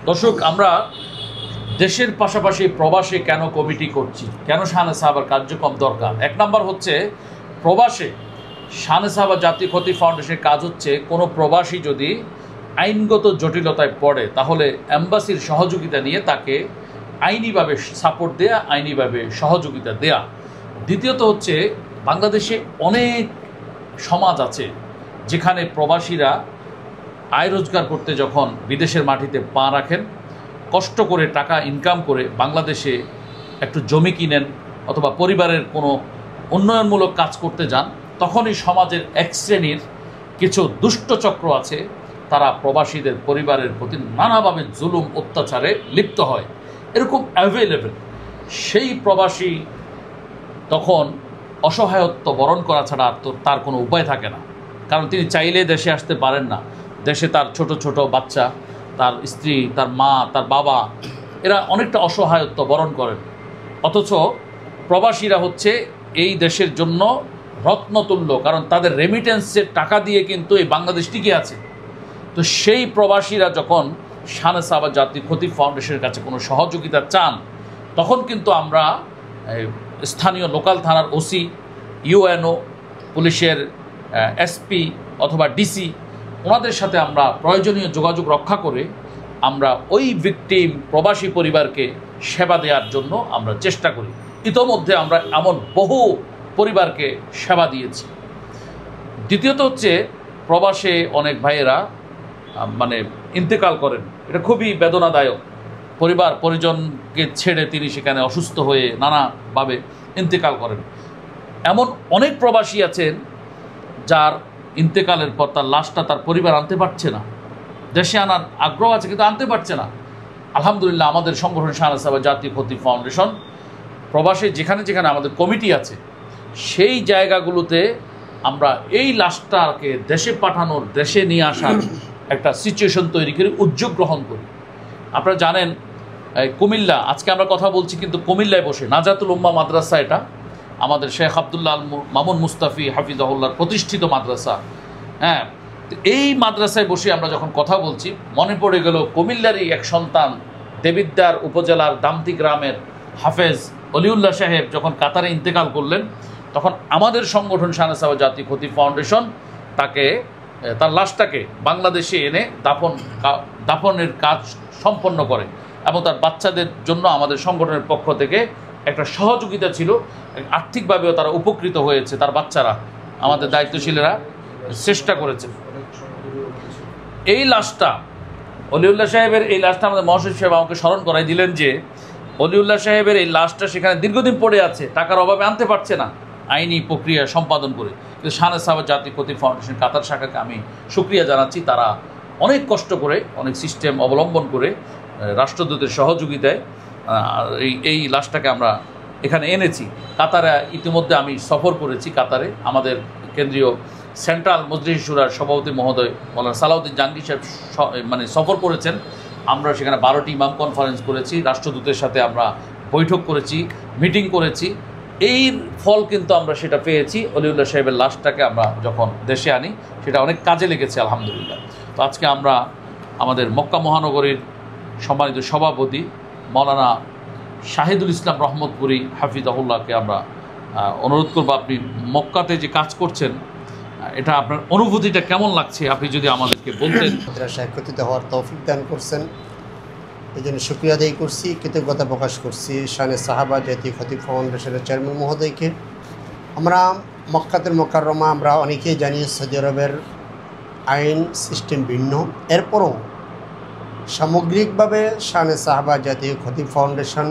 দর্শক, আমরা দেশের পাশাপাশি প্রবাসে কেন কমিটি করছি, কেন শাহনে সাহাবার কার্যক্রম দরকার? এক নম্বর হচ্ছে, প্রবাসে শাহনে সাহাবা জাতীয় ক্ষতি ফাউন্ডেশনের কাজ হচ্ছে কোনো প্রবাসী যদি আইনগত জটিলতায় পড়ে তাহলে অ্যাম্বাসির সহযোগিতা নিয়ে তাকে আইনিভাবে সাপোর্ট দেয়া, আইনিভাবে সহযোগিতা দেয়া। দ্বিতীয়ত হচ্ছে, বাংলাদেশে অনেক সমাজ আছে যেখানে প্রবাসীরা আয় রোজগার করতে যখন বিদেশের মাটিতে পা রাখেন, কষ্ট করে টাকা ইনকাম করে বাংলাদেশে একটু জমি কিনেন অথবা পরিবারের কোনো উন্নয়নমূলক কাজ করতে যান, তখনই সমাজের এক শ্রেণীর কিছু দুষ্ট চক্র আছে, তারা প্রবাসীদের পরিবারের প্রতি নানাভাবে জুলুম অত্যাচারে লিপ্ত হয়। এরকম অ্যাভেলেবেল। সেই প্রবাসী তখন অসহায়ত্ব বরণ করা ছাড়া আর তার কোনো উপায় থাকে না, কারণ তিনি চাইলে দেশে আসতে পারেন না। দেশে তার ছোট ছোট বাচ্চা, তার স্ত্রী, তার মা, তার বাবা, এরা অনেকটা অসহায়ত্ব বরণ করেন। অথচ প্রবাসীরা হচ্ছে এই দেশের জন্য রত্নতুল্য, কারণ তাদের রেমিটেন্সের টাকা দিয়ে কিন্তু এই বাংলাদেশ টিকে আছে। তো সেই প্রবাসীরা যখন শাহনে সাহাবা জাতীয় ক্ষতি ফাউন্ডেশনের কাছে কোনো সহযোগিতা চান, তখন কিন্তু আমরা স্থানীয় লোকাল থানার ওসি, ইউএনও, পুলিশের এসপি অথবা ডিসি, ওনাদের সাথে আমরা প্রয়োজনীয় যোগাযোগ রক্ষা করে আমরা ওই ভিকটিম প্রবাসী পরিবারকে সেবা দেওয়ার জন্য আমরা চেষ্টা করি। ইতোমধ্যে আমরা এমন বহু পরিবারকে সেবা দিয়েছি। দ্বিতীয়ত হচ্ছে, প্রবাসে অনেক ভাইয়েরা ইন্তেকাল করেন, এটা খুবই বেদনাদায়ক। পরিবার পরিজনকে ছেড়ে তিনি সেখানে অসুস্থ হয়ে নানাভাবে ইন্তেকাল করেন। এমন অনেক প্রবাসী আছেন যার ইন্তেকালের পর তার লাশটা তার পরিবার আনতে পারছে না, দেশে আনার আগ্রহ আছে কিন্তু আনতে পারছে না। আলহামদুলিল্লাহ, আমাদের সংগঠন শাহনে সাহাবা জাতীয় ক্ষতি ফাউন্ডেশন প্রবাসে যেখানে যেখানে আমাদের কমিটি আছে, সেই জায়গাগুলোতে আমরা এই লাশটাকে দেশে পাঠানোর, দেশে নিয়ে আসার একটা সিচুয়েশন তৈরি করে উদ্যোগ গ্রহণ করি। আপনারা জানেন, কুমিল্লা, আজকে আমরা কথা বলছি কিন্তু কুমিল্লায় বসে, নাজাতুল উম্মা মাদ্রাসা, এটা আমাদের শেখ আবদুল্লাহ আল মামুন মুস্তাফি হাফিজাহুল্লাহর প্রতিষ্ঠিত মাদ্রাসা। হ্যাঁ, তো এই মাদ্রাসায় বসে আমরা যখন কথা বলছি, মনে পড়ে গেল কুমিল্লারই এক সন্তান, দেবিদ্দার উপজেলার দামতি গ্রামের হাফেজ অলিউল্লাহ সাহেব যখন কাতারে ইন্তেকাল করলেন, তখন আমাদের সংগঠন শাহনে সাহাবা জাতীয় ক্ষতি ফাউন্ডেশন তাকে, তার লাশটাকে বাংলাদেশে এনে দাফনের কাজ সম্পন্ন করে এবং তার বাচ্চাদের জন্য আমাদের সংগঠনের পক্ষ থেকে একটা সহযোগিতা ছিল। আর্থিকভাবেও তারা উপকৃত হয়েছে, তার বাচ্চারা, আমাদের দায়িত্বশীলেরা চেষ্টা করেছে। এই লাশটা, অলিউল্লাহ সাহেবের এই লাশটা, আমাদের মহাসচিব সাহেব আমাকে স্মরণ করাই দিলেন যে অলিউল্লাহ সাহেবের এই লাশটা সেখানে দীর্ঘদিন পড়ে আছে, টাকার অভাবে আনতে পারছে না আইনি প্রক্রিয়া সম্পাদন করে। কিন্তু শাহনে সাহাবা জাতীয় ক্ষতি ফাউন্ডেশন কাতার শাখাকে আমি শুকরিয়া জানাচ্ছি, তারা অনেক কষ্ট করে, অনেক সিস্টেম অবলম্বন করে রাষ্ট্রদূতের সহযোগিতায় এই লাশটাকে আমরা এখানে এনেছি। কাতারে ইতিমধ্যে আমি সফর করেছি, কাতারে আমাদের কেন্দ্রীয় সেন্ট্রাল মজলিস শুরার সভাপতি মহোদয় মৌলানা সালাউদ্দিন জাহাঙ্গীর সাহেব সফর করেছেন। আমরা সেখানে 12টি ইমাম কনফারেন্স করেছি, রাষ্ট্রদূতের সাথে আমরা বৈঠক করেছি, মিটিং করেছি। এই ফল কিন্তু আমরা সেটা পেয়েছি। অলিউল্লাহ সাহেবের লাশটাকে আমরা যখন দেশে আনি, সেটা অনেক কাজে লেগেছে আলহামদুলিল্লাহ। তো আজকে আমরা আমাদের মক্কা মহানগরীর সম্মানিত সভাপতি মৌলানা শাহিদুল ইসলাম রহমতপুরি হাফিজাহুল্লাহকে আমরা অনুরোধ করব, আপনি মক্কাতে যে কাজ করছেন, এটা আপনার অনুভূতিটা কেমন লাগছে, আপনি যদি আমাদেরকে বলতেন। একত্রিত হওয়ার তৌফিক দান করছেন, এই জন্য শুকরিয়া আদায় করছি, কৃতজ্ঞতা প্রকাশ করছি শাহনে সাহাবা জাতীয় ক্ষতি ফাউন্ডেশনের চেয়ারম্যান মহোদয়কে। আমরা মক্কাতুল মুকাররমা, আমরা অনেকেই জানি সৌদি আরবের আইন সিস্টেম ভিন্ন, এরপরও সামগ্রিকভাবে শাহনে সাহাবা জাতীয় ক্ষতি ফাউন্ডেশন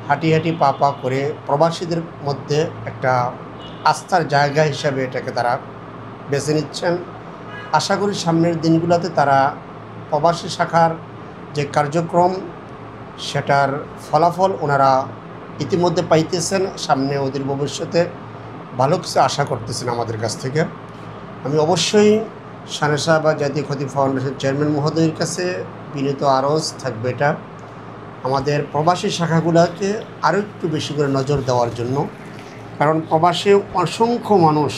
হাঁটি হাঁটি পা পা করে প্রবাসীদের মধ্যে একটা আস্থার জায়গা হিসাবে এটাকে তারা বেছে নিচ্ছেন। আশা করি সামনের দিনগুলোতে তারা প্রবাসী শাখার যে কার্যক্রম, সেটার ফলাফল ওনারা ইতিমধ্যে পাইতেছেন, সামনে ওদের ভবিষ্যতে ভালো কিছু আশা করতেছেন আমাদের কাছ থেকে। আমি অবশ্যই শাহনে সাহাবা জাতীয় ক্ষতি ফাউন্ডেশন চেয়ারম্যান মহোদয়ের কাছে বিনীত আরজ থাকবে, এটা আমাদের প্রবাসী শাখাগুলোকে আরও একটু বেশি করে নজর দেওয়ার জন্য। কারণ প্রবাসে অসংখ্য মানুষ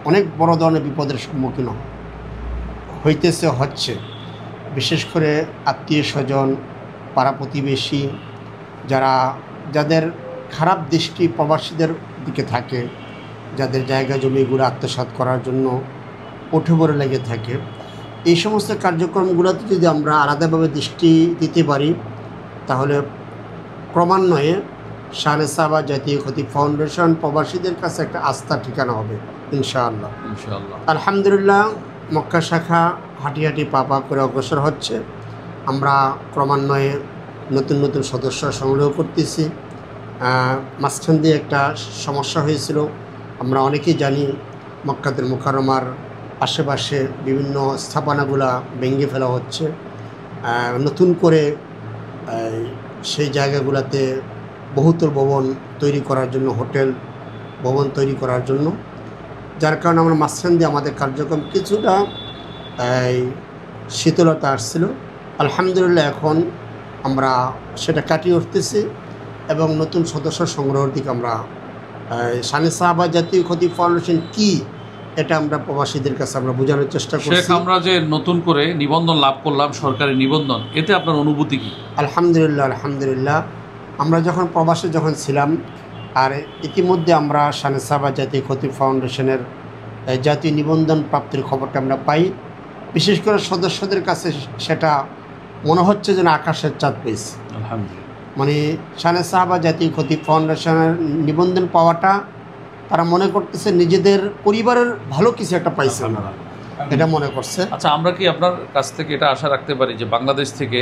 অনেক বড় ধরনের বিপদের সম্মুখীন হচ্ছে। বিশেষ করে আত্মীয় স্বজন, পাড়া প্রতিবেশী, যাদের খারাপ দৃষ্টি প্রবাসীদের দিকে থাকে, যাদের জায়গা জমিগুলো আত্মসাৎ করার জন্য উঠে পড়ে লেগে থাকে, এই সমস্ত কার্যক্রমগুলোতে যদি আমরা আলাদাভাবে দৃষ্টি দিতে পারি তাহলে ক্রমান্বয়ে শানে সাহাবা জাতীয় খতিব ফাউন্ডেশন প্রবাসীদের কাছে একটা আস্থা ঠিকানা হবে ইনশাআল্লাহ। আলহামদুলিল্লাহ, মক্কা শাখা হাঁটি হাঁটি পা পা করে অগ্রসর হচ্ছে। আমরা ক্রমান্বয়ে নতুন নতুন সদস্য সংগ্রহ করতেছি। মাঝখান দিয়ে একটা সমস্যা হয়েছিল, আমরা অনেকেই জানি মক্কাতুল মুকাররমার আশেপাশে বিভিন্ন স্থাপনাগুলা ভেঙে ফেলা হচ্ছে, নতুন করে সেই জায়গাগুলোতে বহুতল ভবন তৈরি করার জন্য, হোটেল ভবন তৈরি করার জন্য, যার কারণে আমরা মাঝখান দিয়ে আমাদের কার্যক্রম কিছুটা শীতলতা আসছিল। আলহামদুলিল্লাহ, এখন আমরা সেটা কাটিয়ে উঠতেছি এবং নতুন সদস্য সংগ্রহের দিকে আমরা শানে সাহাবা জাতীয় খতিব ফাউন্ডেশন কি এটা আমরা প্রবাসীদের কাছে আমরা বোঝানোর চেষ্টা করছি। আমরা যে নতুন করে নিবন্ধন লাভ করলাম, সরকারি নিবন্ধন, এতে আপনার অনুভূতি কি? আলহামদুলিল্লাহ, আমরা যখন প্রবাসে ছিলাম আর ইতিমধ্যে আমরা শানে সাহাবা জাতীয় খতিব ফাউন্ডেশনের জাতীয় নিবন্ধন প্রাপ্তির খবরটা আমরা পাই। বিশেষ করে সদস্যদের কাছে সেটা মনে হচ্ছে যেন আকাশের চাঁদ পেয়েছে। আলহামদুলিল্লাহ, মানে শানে সাহাবা জাতীয় খতিব ফাউন্ডেশনের নিবন্ধন পাওয়াটা তারা মনে করতেছে নিজেদের পরিবারের ভালো কিছু একটা পাইছে, এটা মনে করছে। আচ্ছা, আমরা কি আপনার কাছ থেকে এটা আশা রাখতে পারি যে বাংলাদেশ থেকে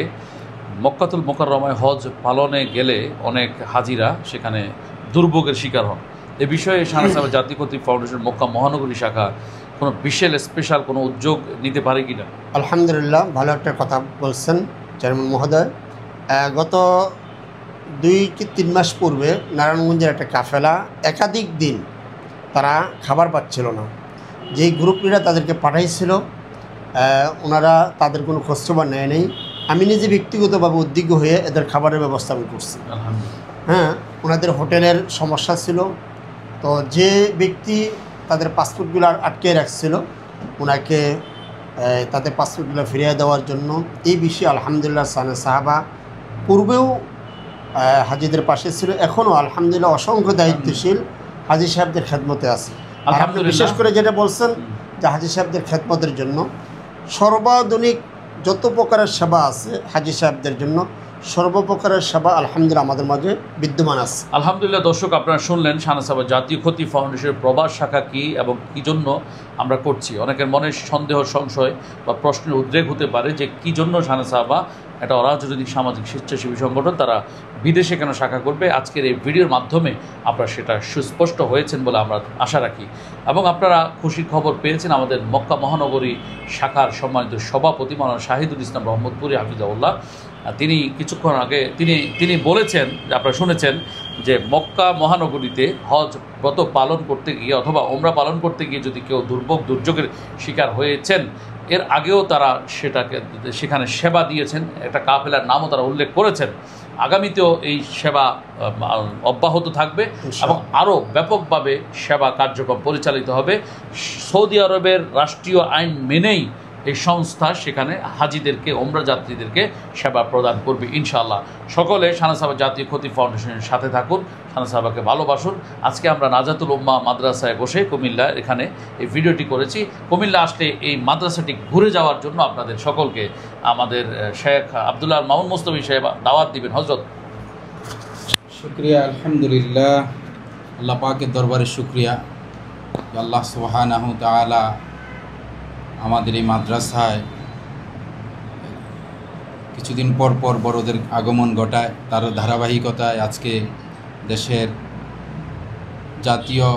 মক্কাতুল মুকাররমায় হজ পালনে গেলে অনেক হাজিরা সেখানে দুর্ভোগের শিকার হন? এ বিষয়ে শানে সাহাবা জাতীয় খতিব ফাউন্ডেশন মক্কা মহানগরী শাখা কোনো বিশেষ স্পেশাল কোনো উদ্যোগ নিতে পারে কিনা? আলহামদুলিল্লাহ, ভালো একটা কথা বলছেন চেয়ারম্যান মহোদয়। গত 2 কি 3 মাস পূর্বে নারায়ণগঞ্জের একটা কাফেলা একাধিক দিন তারা খাবার পাচ্ছিল না। যেই গ্রুপ লিডার তাদেরকে পাঠাইছিল ওনারা তাদের কোনো খোঁজখবর নেয় নেই। আমি নিজে ব্যক্তিগতভাবে উদ্বিগ্ন হয়ে এদের খাবারের ব্যবস্থা আমি করছি। হ্যাঁ, ওনাদের হোটেলের সমস্যা ছিল, তো যে ব্যক্তি তাদের পাসপোর্টগুলো আটকে রাখছিল ওনাকে তাদের পাসপোর্টগুলো ফিরিয়ে দেওয়ার জন্য এই বিষয়ে আলহামদুলিল্লাহ শানে সাহাবা পূর্বেও হাজিদের পাশে ছিল, এখনও আলহামদুলিল্লাহ অসংখ্য দায়িত্বশীল হাজি সাহেবদের খেদমতে আছে। বিশেষ করে যেটা বলছেন যে হাজি সাহেবদের খেদমতের জন্য সর্বাধুনিক যত প্রকারের সেবা আছে হাজি সাহেবদের জন্য সর্বপ্রকারের সেবা আলহামদুলিল্লাহ আমাদের মাঝে বিদ্যমান আছে। আলহামদুলিল্লাহ, দর্শক আপনারা শুনলেন শানে সাহাবা জাতীয় খতিব ফাউন্ডেশনের প্রবাস শাখা কী এবং কী জন্য আমরা করছি। অনেকের মনে সন্দেহ, সংশয় বা প্রশ্নের উদ্রেক হতে পারে যে কী জন্য শানে সাহাবা একটা অরাজনৈতিক সামাজিক স্বেচ্ছাসেবী সংগঠন তারা বিদেশে কেন শাখা করবে। আজকের এই ভিডিওর মাধ্যমে আপনারা সেটা সুস্পষ্ট হয়েছেন বলে আমরা আশা রাখি এবং আপনারা খুশির খবর পেয়েছেন। আমাদের মক্কা মহানগরী শাখার সম্মানিত সভাপতি মাওলানা শাহিদুল ইসলাম রহমতপুরি হাফিজাউল্লাহ, তিনি কিছুক্ষণ আগে তিনি বলেছেন, আপনারা শুনেছেন, যে মক্কা মহানগরীতে হজ ব্রত পালন করতে গিয়ে অথবা ওমরা পালন করতে গিয়ে যদি কেউ দুর্যোগের শিকার হয়েছেন, এর আগেও তারা সেখানে সেবা দিয়েছেন, একটা কাফেলার নামও তারা উল্লেখ করেছেন। আগামীতেও এই সেবা অব্যাহত থাকবে এবং আরও ব্যাপকভাবে সেবা কার্যক্রম পরিচালিত হবে। সৌদি আরবের রাষ্ট্রীয় আইন মেনেই এই সংস্থা সেখানে হাজিদেরকে, ওমরা যাত্রীদেরকে সেবা প্রদান করবে ইনশাআল্লাহ। সকলে শানে সাহাবা জাতীয় খতিব ফাউন্ডেশনের সাথে থাকুন, শানে সাহাবাকে ভালোবাসুন। আজকে আমরা নাজাতুল উম্মাহ মাদ্রাসায় বসে কুমিল্লা এখানে এই ভিডিওটি করেছি। কুমিল্লা আসলে এই মাদ্রাসাটি ঘুরে যাওয়ার জন্য আপনাদের সকলকে আমাদের শেখ আব্দুল্লাহ মামুন মুস্তফী সাহেব দাওয়াত দিবেন। হযরত শুকরিয়া, আলহামদুলিল্লাহ, আল্লাহ পাকের দরবারে শুকরিয়া। আল্লাহ সুবহানাহু তাআলা আমাদের এই মাদ্রাসায় কিছুদিন পর পর বড়দের আগমন ঘটায়, তার ধারাবাহিকতায় আজকে দেশের জাতীয়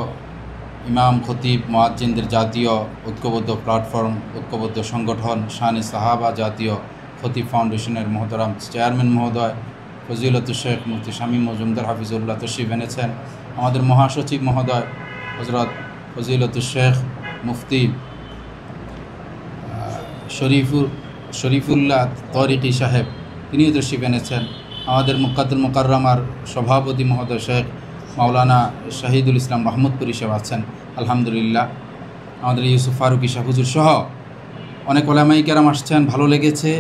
ইমাম খতিব মুয়াজ্জিনদের জাতীয় ঐক্যবদ্ধ প্ল্যাটফর্ম, ঐক্যবদ্ধ সংগঠন শানে সাহাবা জাতীয় খতিব ফাউন্ডেশনের মহতরাম চেয়ারম্যান মহোদয় ফজিলতুল শেখ মুফতি শামীম মজুমদার হাফিজুল্লাহ তশরিফ এনেছেন। আমাদের মহাসচিব মহোদয় হযরত ফজিলতুল শেখ মুফতি শরীফুল্লাহ তরিকি সাহেব, তিনিও তশরিফ এনেছেন। আমাদের মক্কাতুল মুকাররমার সভাপতি মহোদয় শেখ মাওলানা শাহিদুল ইসলাম রহমতপুরি সাহেব আছেন। আলহামদুলিল্লাহ, আমাদের ইউসুফ ফারুকি শাহ হুজুর সহ অনেক ওলামায়ে কেরাম আসছেন, ভালো লেগেছে।